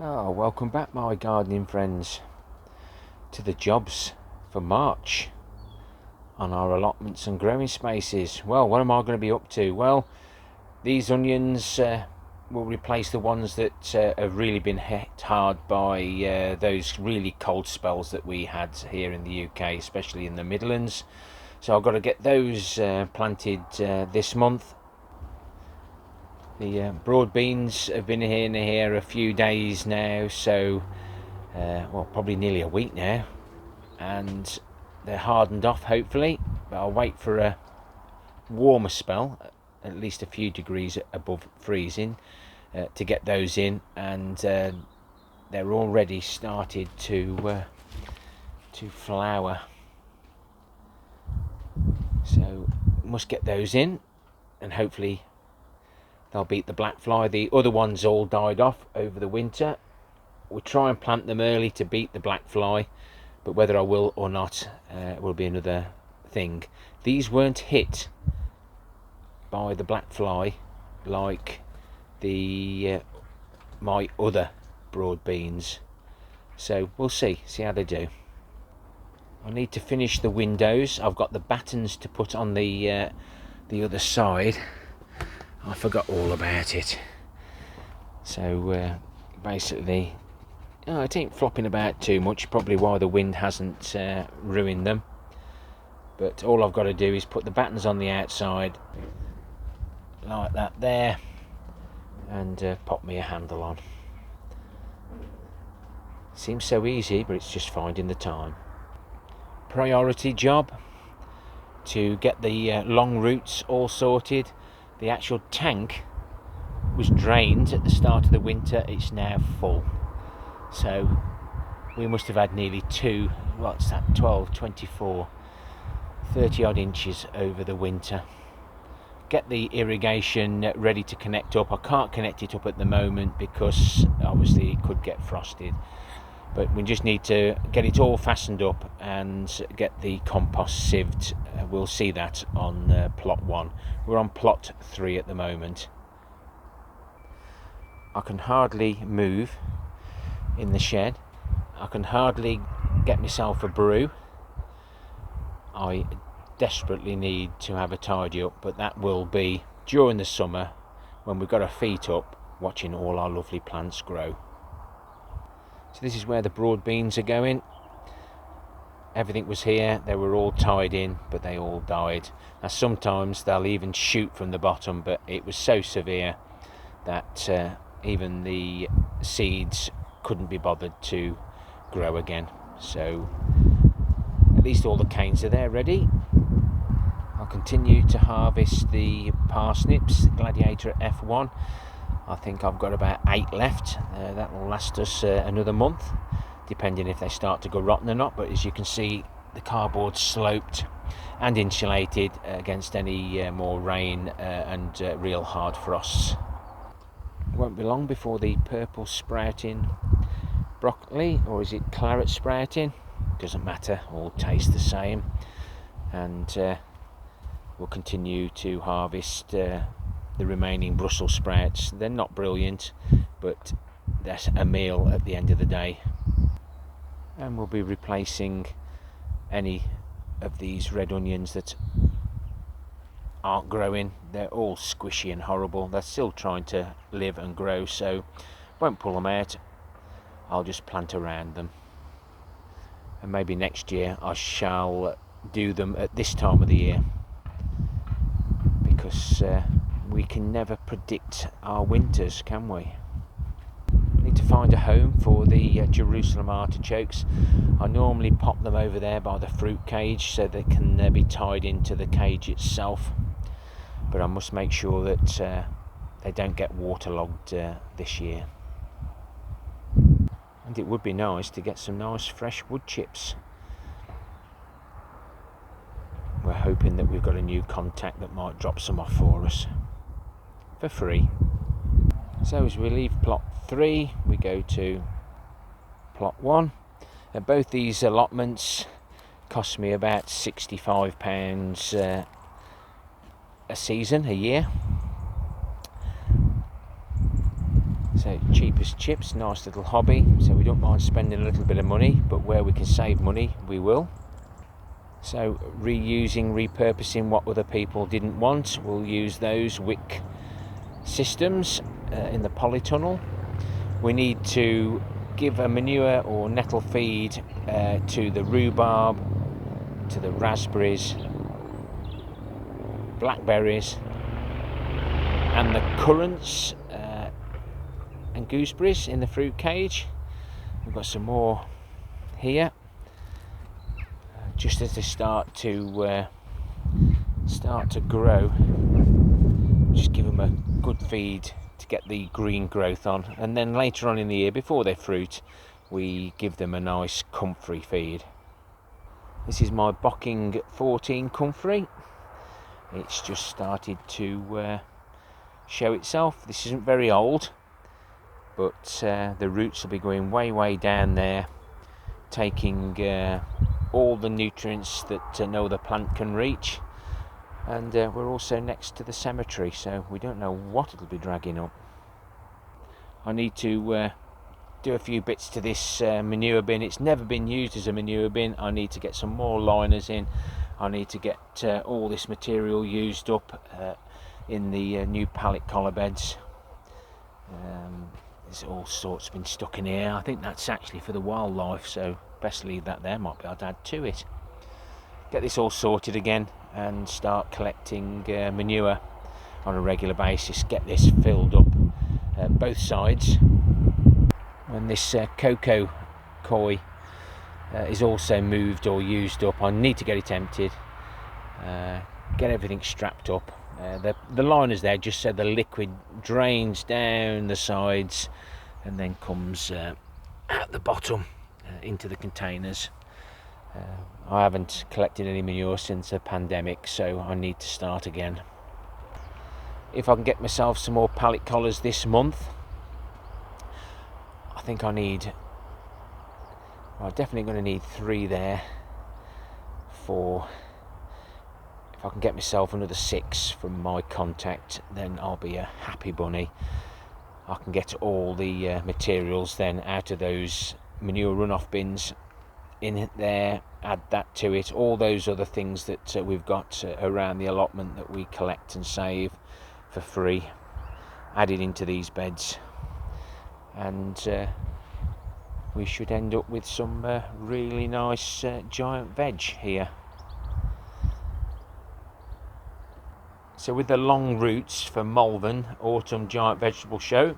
Oh, welcome back, my gardening friends, to the jobs for March on our allotments and growing spaces. Well, what am I going to be up to? Well, these onions will replace the ones that have really been hit hard by those really cold spells that we had here in the UK, especially in the Midlands. So I've got to get those planted this month. The broad beans have been here a few days now, so well, probably nearly a week now, and they're hardened off hopefully, but I'll wait for a warmer spell, at least a few degrees above freezing, to get those in, and they're already started to flower, so must get those in, and hopefully they'll beat the black fly. The other ones all died off over the winter. We'll try and plant them early to beat the black fly, but whether I will or not will be another thing. These weren't hit by the black fly like the my other broad beans, so we'll see how they do. I need to finish the windows. I've got the battens to put on the other side. I forgot all about it. So basically, it ain't flopping about too much, probably why the wind hasn't ruined them. But all I've got to do is put the battens on the outside, like that there, and pop me a handle on. Seems so easy, but it's just finding the time. Priority job to get the long roots all sorted. The actual tank was drained at the start of the winter. It's now full, so we must have had nearly 12, 24, 30 odd inches over the winter. Get the irrigation ready to connect up. I can't connect it up at the moment because obviously it could get frosted, but we just need to get it all fastened up and get the compost sieved. We'll see that on plot 1. We're on plot 3 at the moment. I can hardly move in the shed. I can hardly get myself a brew. I desperately need to have a tidy up, but that will be during the summer when we've got our feet up watching all our lovely plants grow. So this is where the broad beans are going. Everything was here, they were all tied in, but they all died. Now sometimes they'll even shoot from the bottom, but it was so severe that even the seeds couldn't be bothered to grow again. So at least all the canes are there ready. I'll continue to harvest the parsnips, Gladiator at F1. I think I've got about 8 left. That will last us another month, depending if they start to go rotten or not. But as you can see, the cardboard's sloped and insulated against any more rain and real hard frosts. It won't be long before the purple sprouting broccoli, or is it claret sprouting? Doesn't matter, all taste the same. And we'll continue to harvest the remaining Brussels sprouts. They're not brilliant, but that's a meal at the end of the day. And we'll be replacing any of these red onions that aren't growing. They're all squishy and horrible. They're still trying to live and grow, so won't pull them out. I'll just plant around them, and maybe next year I shall do them at this time of the year, because we can never predict our winters, can we? Need to find a home for the Jerusalem artichokes. I normally pop them over there by the fruit cage so they can be tied into the cage itself, but I must make sure that they don't get waterlogged this year. And it would be nice to get some nice fresh wood chips. We're hoping that we've got a new contact that might drop some off for us for free. So as we leave plot 3, we go to plot 1. Both these allotments cost me about £65 a season, a year. So So cheap as chips, nice little hobby, so we don't mind spending a little bit of money, but where we can save money we will. So reusing, repurposing what other people didn't want, we'll use those wick systems in the polytunnel. We need to give a manure or nettle feed to the rhubarb, to the raspberries, blackberries and the currants and gooseberries in the fruit cage. We've got some more here. Just as they start to grow, just give them a good feed to get the green growth on, and then later on in the year, before they fruit, we give them a nice comfrey feed. This is my Bocking 14 comfrey. It's just started to show itself. This isn't very old, but the roots will be going way down there, taking all the nutrients that no other plant can reach. And we're also next to the cemetery, so we don't know what it'll be dragging up. I need to do a few bits to this manure bin. It's never been used as a manure bin. I need to get some more liners in. I need to get all this material used up in the new pallet collar beds. There's all sorts been stuck in here. I think that's actually for the wildlife, so best leave that there. Might be able to add to it. Get this all sorted again and start collecting manure on a regular basis. Get this filled up both sides. When this cocoa koi is also moved or used up, I need to get it emptied, get everything strapped up. The liners there just so the liquid drains down the sides and then comes at the bottom into the containers. I haven't collected any manure since the pandemic, so I need to start again. If I can get myself some more pallet collars this month, I think I'm definitely going to need 3 there. If I can get myself another 6 from my contact, then I'll be a happy bunny. I can get all the materials then out of those manure runoff bins in there, add that to it, all those other things that we've got around the allotment that we collect and save for free, added into these beds, and we should end up with some really nice giant veg here. So with the long roots for Malvern Autumn Giant Vegetable Show,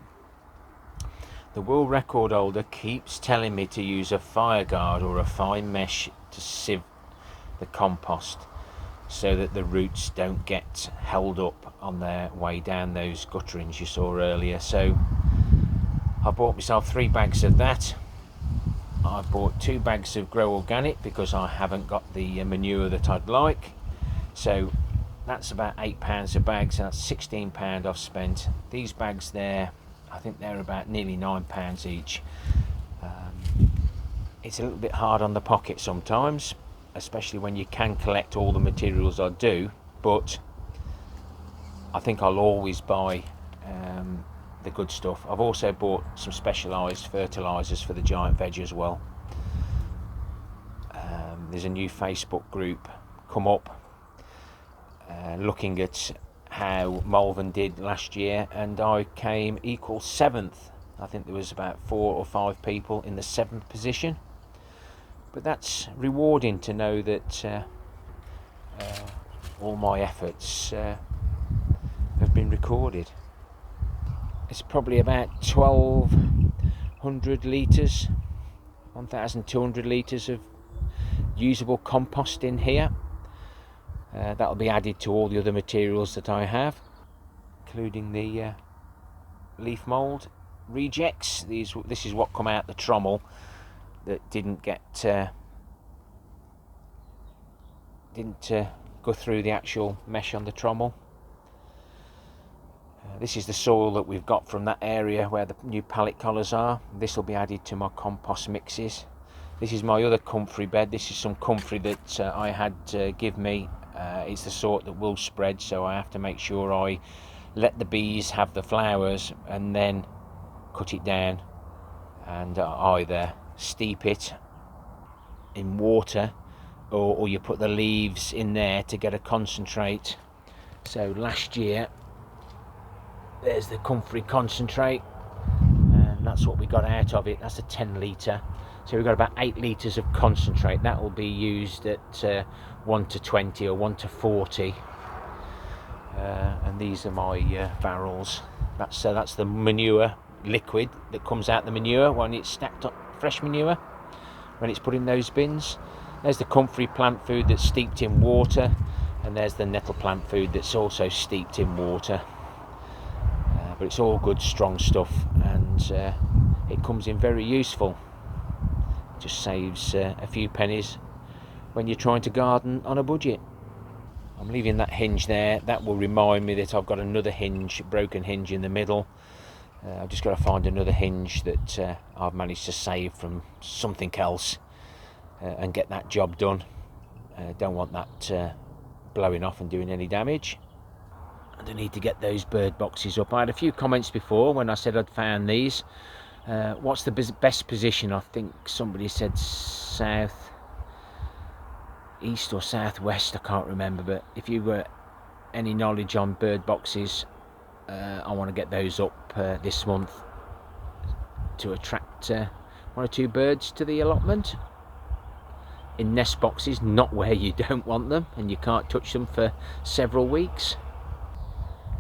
the world record holder keeps telling me to use a fire guard or a fine mesh to sieve the compost so that the roots don't get held up on their way down those gutterings you saw earlier. So I bought myself 3 bags of that. I bought 2 bags of Grow Organic because I haven't got the manure that I'd like. So that's about £8 a bag, so that's £16 I've spent. These bags there, I think they're about nearly £9 each. It's a little bit hard on the pocket sometimes, especially when you can collect all the materials I do, but I think I'll always buy the good stuff. I've also bought some specialised fertilisers for the giant veg as well. There's a new Facebook group come up looking at how Malvern did last year, and I came equal 7th. I think there was about 4 or 5 people in the 7th position, but that's rewarding to know that all my efforts have been recorded. It's probably about 1,200 litres, 1,200 litres of usable compost in here. That'll be added to all the other materials that I have, including the leaf mould rejects. This is what come out the trommel that didn't go through the actual mesh on the trommel. This is the soil that we've got from that area where the new pallet collars are. This will be added to my compost mixes. This is my other comfrey bed. This is some comfrey that I had give me. It's the sort that will spread, so I have to make sure I let the bees have the flowers and then cut it down and either steep it in water, or you put the leaves in there to get a concentrate. So last year, there's the comfrey concentrate, and that's what we got out of it. That's a 10 litre. So we've got about 8 litres of concentrate. That will be used at 1 to 20 or 1 to 40. And these are my barrels. That's the manure liquid that comes out the manure when it's stacked up, fresh manure, when it's put in those bins. There's the comfrey plant food that's steeped in water, and there's the nettle plant food that's also steeped in water. But it's all good, strong stuff, and it comes in very useful. Just saves a few pennies when you're trying to garden on a budget. I'm leaving that hinge there. That will remind me that I've got another hinge, broken hinge in the middle. I've just got to find another hinge that I've managed to save from something else and get that job done. Don't want that blowing off and doing any damage. And I need to get those bird boxes up. I had a few comments before when I said I'd found these. What's the best position? I think somebody said south east or southwest, I can't remember, but if you were any knowledge on bird boxes, I want to get those up this month to attract 1 or 2 birds to the allotment. In nest boxes, not where you don't want them and you can't touch them for several weeks.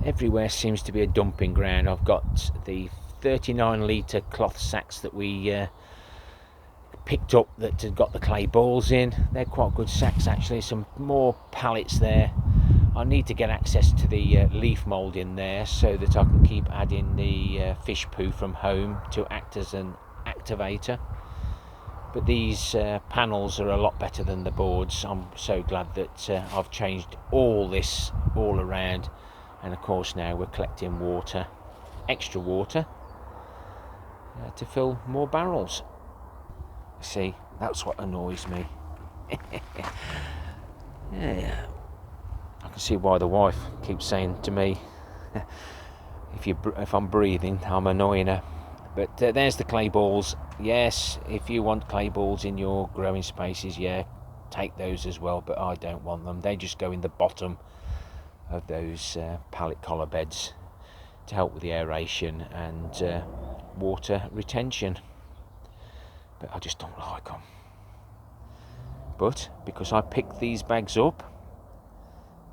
Everywhere seems to be a dumping ground. I've got the 39 litre cloth sacks that we picked up that had got the clay balls in. They're quite good sacks actually. Some more pallets there. I need to get access to the leaf mould in there so that I can keep adding the fish poo from home to act as an activator. But these panels are a lot better than the boards. I'm so glad that I've changed all this all around, and of course now we're collecting water, extra water, to fill more barrels. See, that's what annoys me. Yeah, I can see why the wife keeps saying to me, if I'm breathing, I'm annoying her. But there's the clay balls. Yes, if you want clay balls in your growing spaces, yeah, take those as well, but I don't want them. They just go in the bottom of those pallet collar beds to help with the aeration and water retention. But I just don't like them. But because I picked these bags up,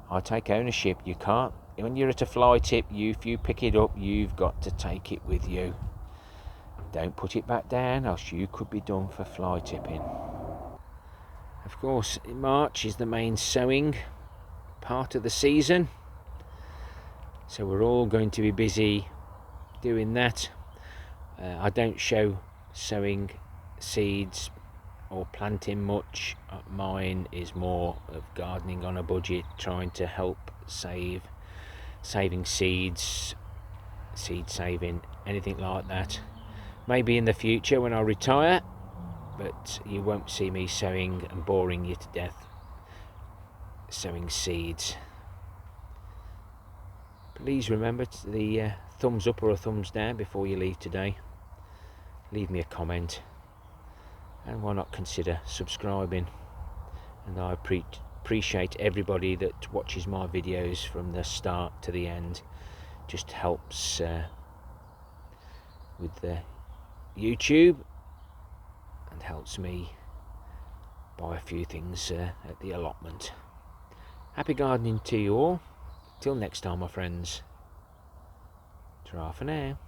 I take ownership. You can't, when you're at a fly tip, if you pick it up, you've got to take it with you. Don't put it back down, else you could be done for fly tipping. Of course, in March is the main sowing part of the season, so we're all going to be busy doing that. I don't show sowing seeds or planting much. Mine is more of gardening on a budget, trying to help saving seeds, seed saving, anything like that. Maybe in the future when I retire, but you won't see me sowing and boring you to death sowing seeds. Please remember the thumbs up or a thumbs down before you leave today. Leave me a comment, and why not consider subscribing. And I appreciate everybody that watches my videos from the start to the end. Just helps with the YouTube and helps me buy a few things at the allotment. Happy gardening to you all. Till next time, my friends. Ta-ra for now.